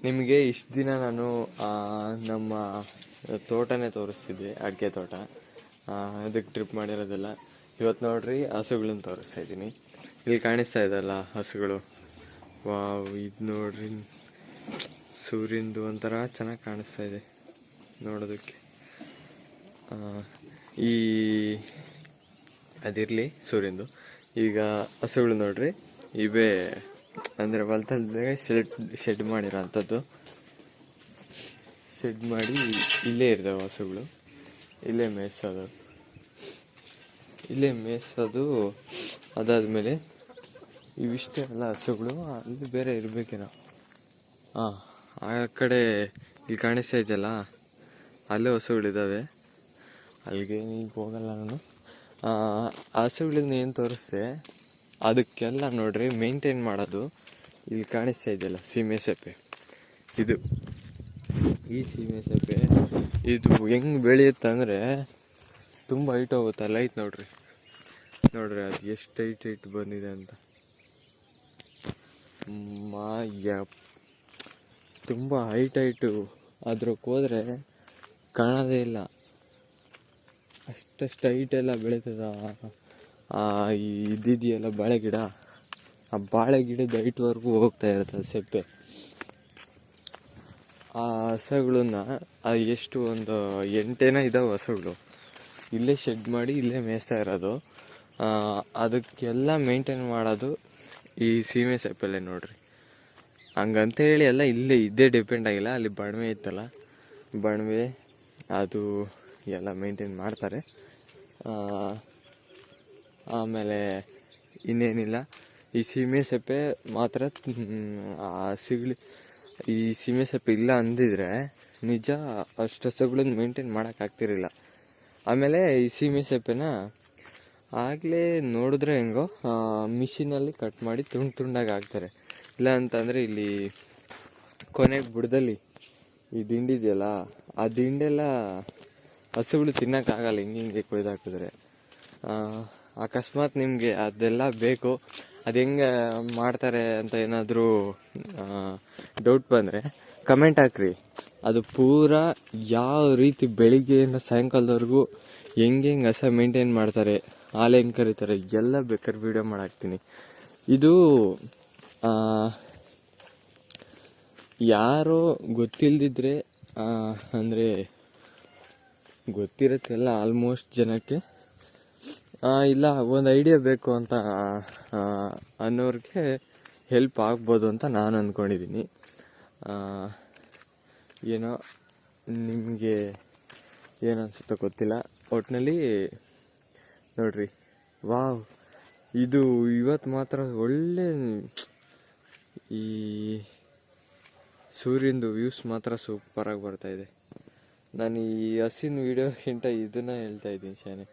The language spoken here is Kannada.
ನಿಮಗೆ ಇಷ್ಟು ದಿನ ನಾನು ನಮ್ಮ ತೋಟನೇ ತೋರಿಸ್ತಿದ್ದೆ, ಅಡಿಕೆ ತೋಟ. ಅದಕ್ಕೆ ಟ್ರಿಪ್ ಮಾಡಿರೋದೆಲ್ಲ. ಇವತ್ತು ನೋಡ್ರಿ ಹಸುಗಳನ್ನ ತೋರಿಸ್ತಾ ಇದ್ದೀನಿ. ಇಲ್ಲಿ ಕಾಣಿಸ್ತಾ ಇದೆಲ್ಲ ಹಸುಗಳು. ವಾವ್, ಇದು ನೋಡ್ರಿ ಸೂರ್ಯಂದು ಒಂಥರ ಚೆನ್ನಾಗಿ ಕಾಣಿಸ್ತಾ ಇದೆ ನೋಡೋದಕ್ಕೆ. ಈ ಅದಿರಲಿ ಸೂರ್ಯಂದು. ಈಗ ಹಸುಗಳು ನೋಡ್ರಿ, ಇವೇ ಅಂದರೆ ಹೊಲದಲ್ಲೇ ಶೆಡ್ ಮಾಡಿರೋ ಅಂಥದ್ದು. ಶೆಡ್ ಮಾಡಿ ಇಲ್ಲೇ ಇರ್ತವೆ ಹಸುಗಳು, ಇಲ್ಲೇ ಮೇಯಿಸೋದು. ಅದಾದಮೇಲೆ ಇವಿಷ್ಟೇ ಅಲ್ಲ ಹಸುಗಳು. ಅಲ್ಲಿ ಬೇರೆ ಇರಬೇಕೇನೋ. ಆ ಕಡೆ ಇಲ್ಲಿ ಕಾಣಿಸ್ತಾ ಇದೆಯಲ್ಲ, ಅಲ್ಲೇ ಹಸುಗಳಿದ್ದಾವೆ. ಅಲ್ಲಿಗೆ ಈಗ ಹೋಗಲ್ಲ ನಾನು. ಹಸುಗಳನ್ನ ಏನು ತೋರಿಸ್ದೆ ಅದಕ್ಕೆಲ್ಲ ನೋಡ್ರಿ ಮೇಂಟೈನ್ ಮಾಡೋದು. ಇಲ್ಲಿ ಕಾಣಿಸ್ತಾ ಇದೆಯಲ್ಲ ಸೀಮೆ ಸೆಪ್ಪೆ, ಈ ಸೀಮೆ ಸೆಪ್ಪೆ ಇದು ಹೆಂಗೆ ಬೆಳೆಯುತ್ತಂದರೆ ತುಂಬ ಹೈಟ್ ಹೋಗುತ್ತೆ. ಅಲ್ಲ ಐತೆ ನೋಡ್ರಿ ಅದು ಎಷ್ಟು ಹೈಟ್ ಬಂದಿದೆ ಅಂತ. ತುಂಬ ಹೈಟು. ಅದ್ರಕ್ಕೆ ಹೋದರೆ ಕಾಣೋದೇ ಇಲ್ಲ, ಅಷ್ಟಷ್ಟು ಹೈಟೆಲ್ಲ ಬೆಳೀತದ. ಇದಿದೆಯಲ್ಲ ಬಾಳೆ ಗಿಡ, ಆ ಬಾಳೆ ಗಿಡದ ಹೈಟ್ವರೆಗೂ ಹೋಗ್ತಾ ಇರುತ್ತೆ ಸೆಪ್ಪೆ. ಆ ಹಸುಗಳನ್ನ ಎಷ್ಟು ಒಂದು 8 ಇದ್ದಾವೆ ಹಸುಗಳು. ಇಲ್ಲೇ ಶೆಡ್ ಮಾಡಿ ಇಲ್ಲೇ ಮೇಯಿಸ್ತಾ ಇರೋದು. ಅದಕ್ಕೆಲ್ಲ ಮೇಂಟೈನ್ ಮಾಡೋದು ಈ ಸೀಮೆ ಸೆಪ್ಪೆಲ್ಲೇ ನೋಡ್ರಿ. ಹಂಗಂತೇಳಿ ಎಲ್ಲ ಇದೇ ಡಿಪೆಂಡ್ ಆಗಿಲ್ಲ. ಅಲ್ಲಿ ಬಣವೆ ಇತ್ತಲ್ಲ, ಬಣವೆ ಅದು ಎಲ್ಲ ಮೇಂಟೈನ್ ಮಾಡ್ತಾರೆ. ಆಮೇಲೆ ಇನ್ನೇನಿಲ್ಲ, ಈ ಸೀಮೆ ಸೆಪ್ಪೆ ಮಾತ್ರ ಈ ಸೀಮೆ ಸೆಪ್ಪೆ ಇಲ್ಲ ಅಂದಿದ್ರೆ ನಿಜ ಅಷ್ಟು ಹಸುಗಳನ್ನ ಮೇಂಟೈನ್ ಮಾಡೋಕ್ಕಾಗ್ತಿರಲಿಲ್ಲ. ಆಮೇಲೆ ಈ ಸೀಮೆ ಸೆಪ್ಪೆನ ಆಗಲೇ ನೋಡಿದ್ರೆ ಹೆಂಗೋ ಮಿಷಿನಲ್ಲಿ ಕಟ್ ಮಾಡಿ ತುಂಡಾಗಿ ಹಾಕ್ತಾರೆ. ಇಲ್ಲ ಅಂತಂದರೆ ಇಲ್ಲಿ ಕೊನೆಗೆ ಬುಡದಲ್ಲಿ ಈ ದಿಂಡಿದೆಯಲ್ಲ, ಆ ದಿಂಡೆಲ್ಲ ಹಸುಗಳು ತಿನ್ನೋಕ್ಕಾಗಲ್ಲ ಹಿಂಗೆ ಕೊಯ್ದು ಹಾಕಿದ್ರೆ. ಅಕಸ್ಮಾತ್ ನಿಮಗೆ ಅದೆಲ್ಲ ಬೇಕು, ಅದು ಹೆಂಗೆ ಮಾಡ್ತಾರೆ ಅಂತ ಏನಾದರೂ ಡೌಟ್ ಬಂದರೆ ಕಮೆಂಟ್ ಹಾಕ್ರಿ. ಅದು ಪೂರಾ ಯಾವ ರೀತಿ ಬೆಳಿಗ್ಗೆಯಿಂದ ಸಾಯಂಕಾಲದವರೆಗೂ ಹೆಂಗೆ ಹಸ ಮೇಂಟೈನ್ ಮಾಡ್ತಾರೆ, ಹಾಲು ಹೆಂಗೆ ಕರೀತಾರೆ ಎಲ್ಲ ಬೇಕಾದ್ರೆ ವೀಡಿಯೋ ಮಾಡಾಕ್ತೀನಿ. ಇದು ಯಾರೋ ಗೊತ್ತಿಲ್ಲದಿದ್ದರೆ ಅಂದರೆ ಗೊತ್ತಿರುತ್ತೆಲ್ಲ ಆಲ್ಮೋಸ್ಟ್ ಜನಕ್ಕೆ, ಇಲ್ಲ ಒಂದು ಐಡಿಯಾ ಬೇಕು ಅಂತ ಅನ್ನೋರಿಗೆ ಹೆಲ್ಪ್ ಆಗ್ಬೋದು ಅಂತ ನಾನು ಅಂದ್ಕೊಂಡಿದ್ದೀನಿ. ಏನೋ ನಿಮಗೆ ಏನು ಅನಿಸುತ್ತೋ ಗೊತ್ತಿಲ್ಲ. ಒಟ್ಟಿನಲ್ಲಿ ನೋಡ್ರಿ, ವಾವ್, ಇದು ಇವತ್ತು ಮಾತ್ರ ಒಳ್ಳೆ ಈ ಸೂರ್ಯಂದು ವ್ಯೂಸ್ ಮಾತ್ರ ಸೂಪರಾಗಿ ಬರ್ತಾಯಿದೆ. ನಾನು ಈ ಹಸಿನ ವೀಡಿಯೋಕ್ಕಿಂತ ಇದನ್ನು ಹೇಳ್ತಾಯಿದ್ದೀನಿ ಶಾನೆ.